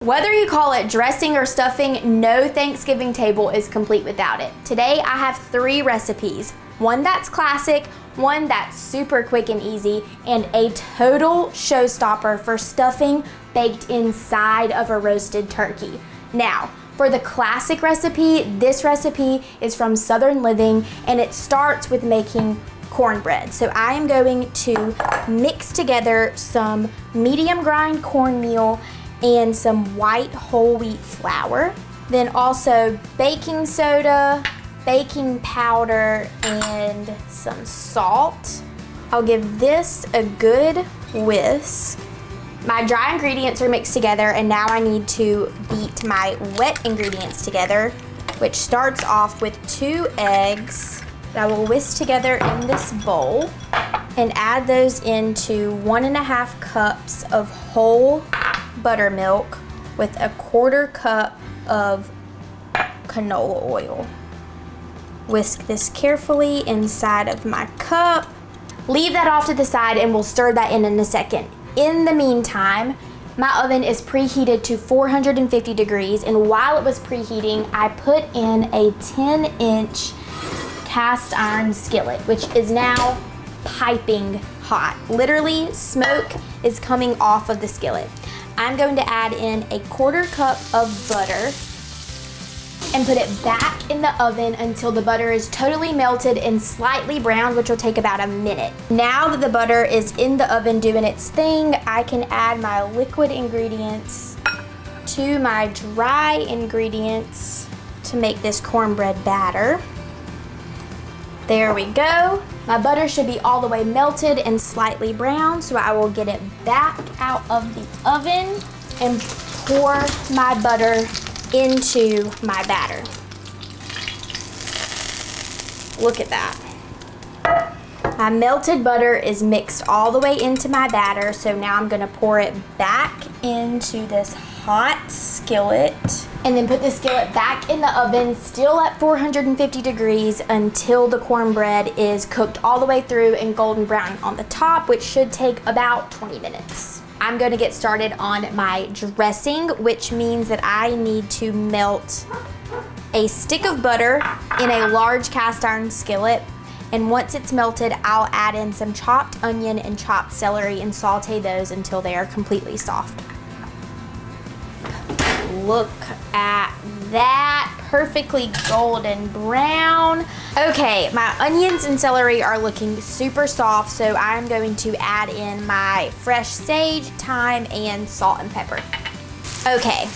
Whether you call it dressing or stuffing, no Thanksgiving table is complete without it. Today I have 3 recipes. One that's classic, one that's super quick and easy, and a total showstopper for stuffing baked inside of a roasted turkey. Now, for the classic recipe, this recipe is from Southern Living and it starts with making cornbread. So I am going to mix together some medium grind cornmeal and some white whole wheat flour. Then also baking soda, baking powder, and some salt. I'll give this a good whisk. My dry ingredients are mixed together and now I need to beat my wet ingredients together, which starts off with 2 eggs that I will whisk together in this bowl and add those into 1.5 cups of whole buttermilk with a 1/4 cup of canola oil. Whisk this carefully inside of my cup. Leave that off to the side and we'll stir that in a second. In the meantime, my oven is preheated to 450 degrees, and while it was preheating, I put in a 10-inch cast iron skillet, which is now piping hot. Literally, smoke is coming off of the skillet. I'm going to add in a 1/4 cup of butter and put it back in the oven until the butter is totally melted and slightly browned, which will take about a minute. Now that the butter is in the oven doing its thing, I can add my liquid ingredients to my dry ingredients to make this cornbread batter. There we go. My butter should be all the way melted and slightly brown, so I will get it back out of the oven and pour my butter into my batter. Look at that. My melted butter is mixed all the way into my batter, so now I'm gonna pour it back into this hot skillet and then put the skillet back in the oven, still at 450 degrees, until the cornbread is cooked all the way through and golden brown on the top, which should take about 20 minutes. I'm going to get started on my dressing, which means that I need to melt a stick of butter in a large cast iron skillet, and once it's melted, I'll add in some chopped onion and chopped celery and saute those until they are completely soft. Look at that, perfectly golden brown. Okay, my onions and celery are looking super soft, so I'm going to add in my fresh sage, thyme, and salt and pepper. Okay,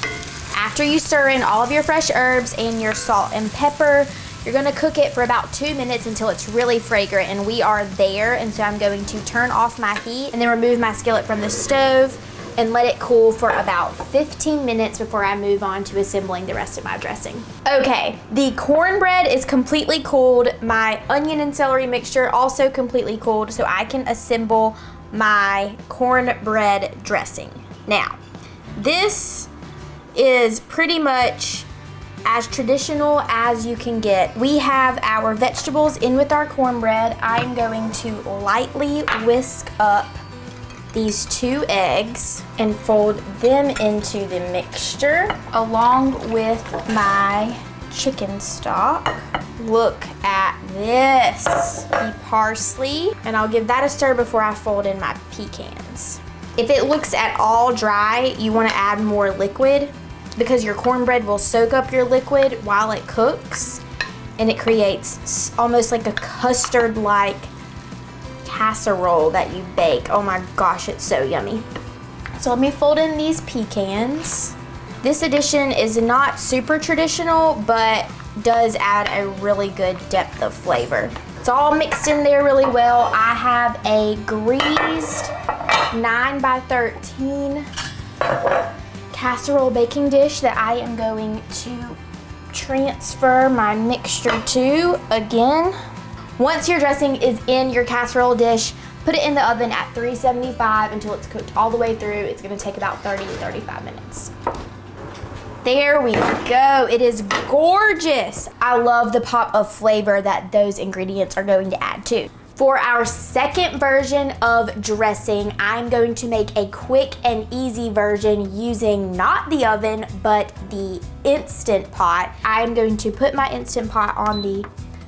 after you stir in all of your fresh herbs and your salt and pepper, you're gonna cook it for about 2 minutes until it's really fragrant, and we are there. And so I'm going to turn off my heat and then remove my skillet from the stove and let it cool for about 15 minutes before I move on to assembling the rest of my dressing. Okay, the cornbread is completely cooled. My onion and celery mixture also completely cooled, so I can assemble my cornbread dressing. Now, this is pretty much as traditional as you can get. We have our vegetables in with our cornbread. I'm going to lightly whisk up these 2 eggs and fold them into the mixture along with my chicken stock. Look at this, the parsley, and I'll give that a stir before I fold in my pecans. If it looks at all dry, you want to add more liquid because your cornbread will soak up your liquid while it cooks, and it creates almost like a custard-like casserole that you bake. Oh my gosh, it's so yummy. So let me fold in these pecans. This addition is not super traditional, but does add a really good depth of flavor. It's all mixed in there really well. I have a greased 9x13 casserole baking dish that I am going to transfer my mixture to. Again, once your dressing is in your casserole dish, put it in the oven at 375 until it's cooked all the way through. It's gonna take about 30 to 35 minutes. There we go. It is gorgeous. I love the pop of flavor that those ingredients are going to add too. For our second version of dressing, I'm going to make a quick and easy version using not the oven, but the Instant Pot. I'm going to put my Instant Pot on the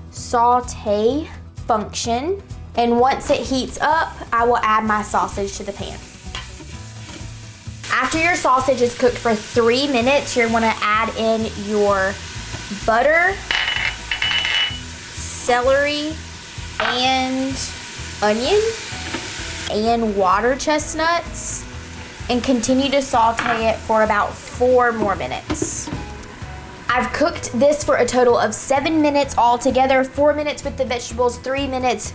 saute function, and once it heats up, I will add my sausage to the pan. After your sausage is cooked for 3 minutes, you're gonna add in your butter, celery, and onion, and water chestnuts, and continue to saute it for about 4 more minutes. I've cooked this for a total of 7 minutes altogether, 4 minutes with the vegetables, 3 minutes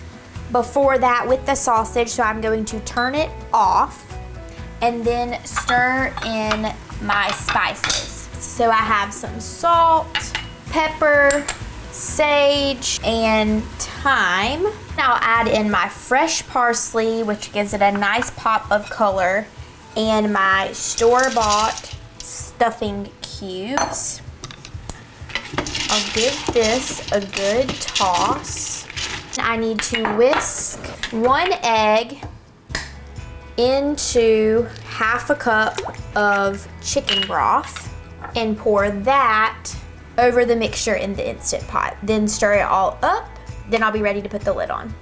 before that with the sausage, so I'm going to turn it off and then stir in my spices. So I have some salt, pepper, sage, and thyme. Now I'll add in my fresh parsley, which gives it a nice pop of color, and my store-bought stuffing cubes. I'll give this a good toss. I need to whisk 1 egg into half a cup of chicken broth and pour that over the mixture in the Instant Pot. Then stir it all up. Then I'll be ready to put the lid on.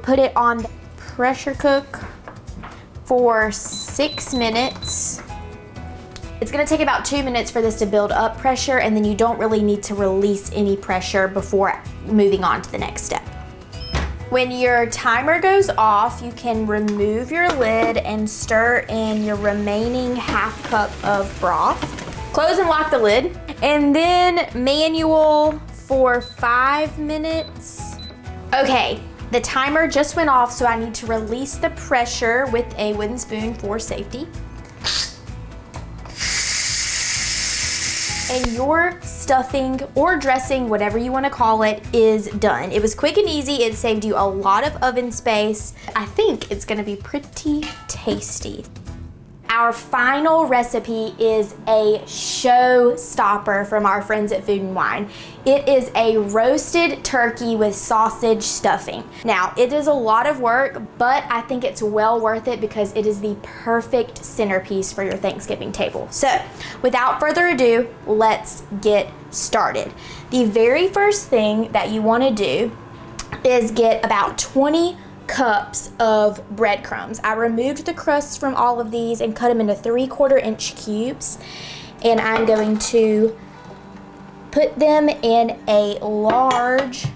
Put it on pressure cook for 6 minutes. It's gonna take about 2 minutes for this to build up pressure, and then you don't really need to release any pressure before moving on to the next step. When your timer goes off, you can remove your lid and stir in your remaining half cup of broth. Close and lock the lid, and then manual for 5 minutes. Okay, the timer just went off, so I need to release the pressure with a wooden spoon for safety. And your stuffing or dressing, whatever you want to call it, is done. It was quick and easy. It saved you a lot of oven space. I think it's gonna be pretty tasty. Our final recipe is a showstopper from our friends at Food & Wine. It is a roasted turkey with sausage stuffing. Now, it is a lot of work, but I think it's well worth it because it is the perfect centerpiece for your Thanksgiving table. So, without further ado, let's get started. The very first thing that you want to do is get about 20 cups of breadcrumbs. I removed the crusts from all of these and cut them into 3/4 inch cubes, and I'm going to put them in a large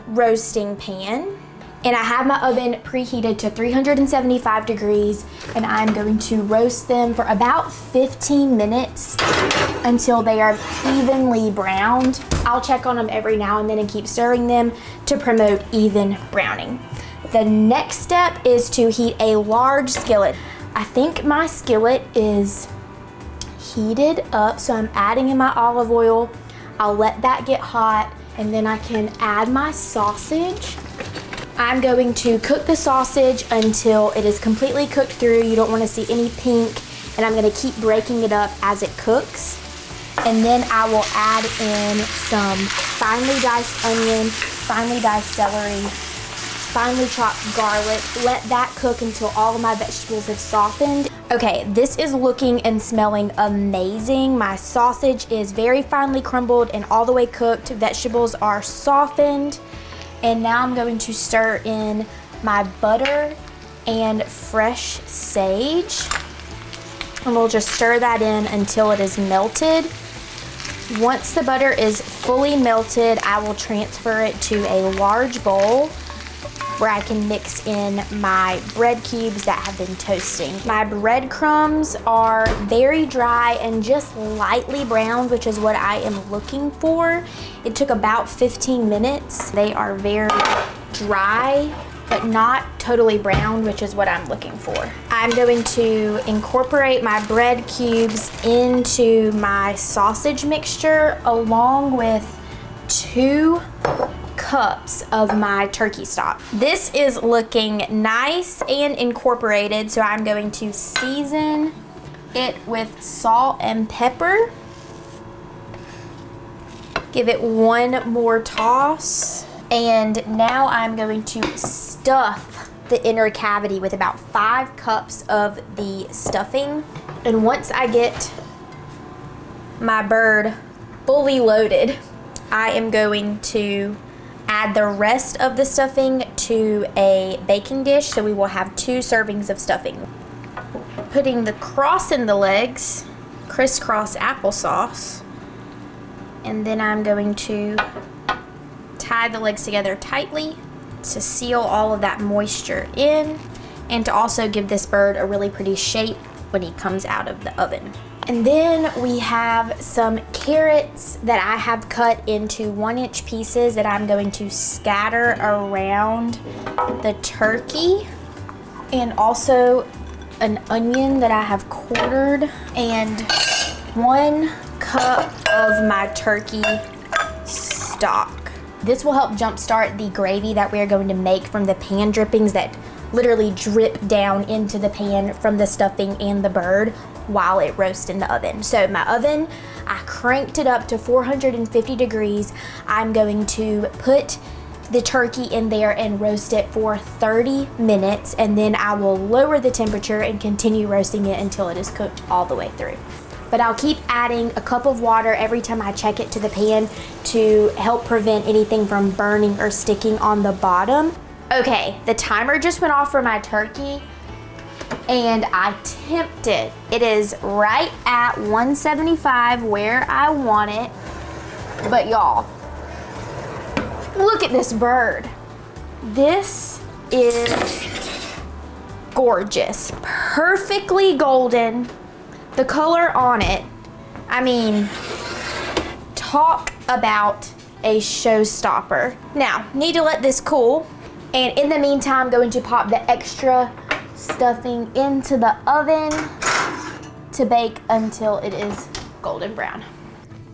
roasting pan, and I have my oven preheated to 375 degrees, and I'm going to roast them for about 15 minutes until they are evenly browned. I'll check on them every now and then and keep stirring them to promote even browning. The next step is to heat a large skillet. I think my skillet is heated up, so I'm adding in my olive oil. I'll let that get hot, and then I can add my sausage. I'm going to cook the sausage until it is completely cooked through. You don't want to see any pink, and I'm going to keep breaking it up as it cooks. And then I will add in some finely diced onion, finely diced celery, finely chopped garlic. Let that cook until all of my vegetables have softened. Okay, this is looking and smelling amazing. My sausage is very finely crumbled and all the way cooked. Vegetables are softened. And now I'm going to stir in my butter and fresh sage. And we'll just stir that in until it is melted. Once the butter is fully melted, I will transfer it to a large bowl where I can mix in my bread cubes that have been toasting. My breadcrumbs are very dry and just lightly browned, which is what I am looking for. It took about 15 minutes. They are very dry, but not totally browned, which is what I'm looking for. I'm going to incorporate my bread cubes into my sausage mixture along with 2 cups of my turkey stock. This is looking nice and incorporated, so I'm going to season it with salt and pepper. Give it one more toss. And now I'm going to stuff the inner cavity with about 5 cups of the stuffing. And once I get my bird fully loaded, I am going to add the rest of the stuffing to a baking dish. So we will have 2 servings of stuffing. Putting the cross in the legs, crisscross applesauce, and then I'm going to tie the legs together tightly to seal all of that moisture in, and to also give this bird a really pretty shape when he comes out of the oven. And then we have some carrots that I have cut into 1-inch pieces that I'm going to scatter around the turkey, and also an onion that I have quartered, and 1 cup of my turkey stock. This will help jumpstart the gravy that we're going to make from the pan drippings that literally drip down into the pan from the stuffing and the bird while it roasts in the oven. So my oven, I cranked it up to 450 degrees. I'm going to put the turkey in there and roast it for 30 minutes, and then I will lower the temperature and continue roasting it until it is cooked all the way through. But I'll keep adding a cup of water every time I check it to the pan to help prevent anything from burning or sticking on the bottom. Okay, the timer just went off for my turkey, and I temped it. It is right at 175 where I want it. But y'all, look at this bird. This is gorgeous. Perfectly golden. The color on it, I mean, talk about a showstopper. Now, need to let this cool. And in the meantime, I'm going to pop the extra stuffing into the oven to bake until it is golden brown.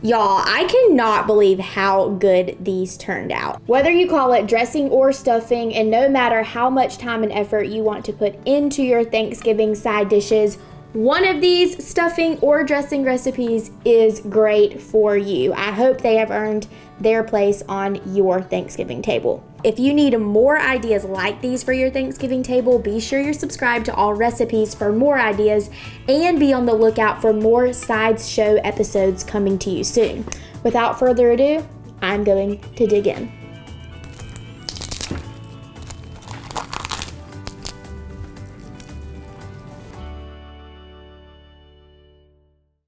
Y'all, I cannot believe how good these turned out. Whether you call it dressing or stuffing, and no matter how much time and effort you want to put into your Thanksgiving side dishes, one of these stuffing or dressing recipes is great for you. I hope they have earned their place on your Thanksgiving table. If you need more ideas like these for your Thanksgiving table, be sure you're subscribed to Allrecipes for more ideas, and be on the lookout for more Sides Show episodes coming to you soon. Without further ado, I'm going to dig in.